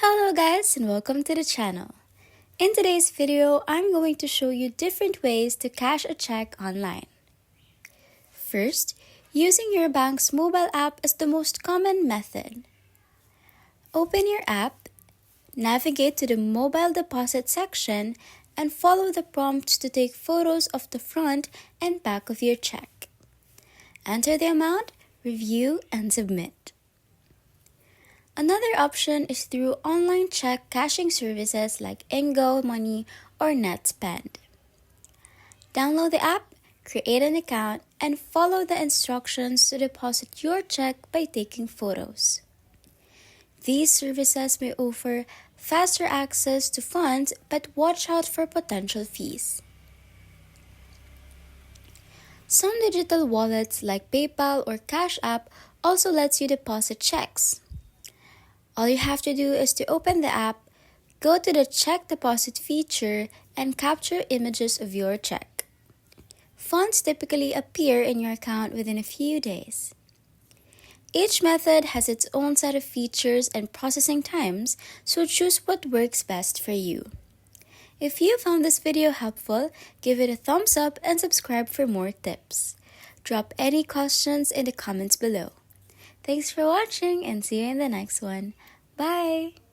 Hello guys and welcome to the channel. In today's video, I'm going to show you different ways to cash a check online. First, using your bank's mobile app is the most common method. Open your app, navigate to the mobile deposit section, and follow the prompts to take photos of the front and back of your check. Enter the amount, review, and submit. Another option is through online check cashing services like Ingo Money or NetSpend. Download the app, create an account, and follow the instructions to deposit your check by taking photos. These services may offer faster access to funds, but watch out for potential fees. Some digital wallets like PayPal or Cash App also lets you deposit checks. All you have to do is to open the app, go to the check deposit feature, and capture images of your check. Funds typically appear in your account within a few days. Each method has its own set of features and processing times, so choose what works best for you. If you found this video helpful, give it a thumbs up and subscribe for more tips. Drop any questions in the comments below. Thanks for watching and see you in the next one. Bye!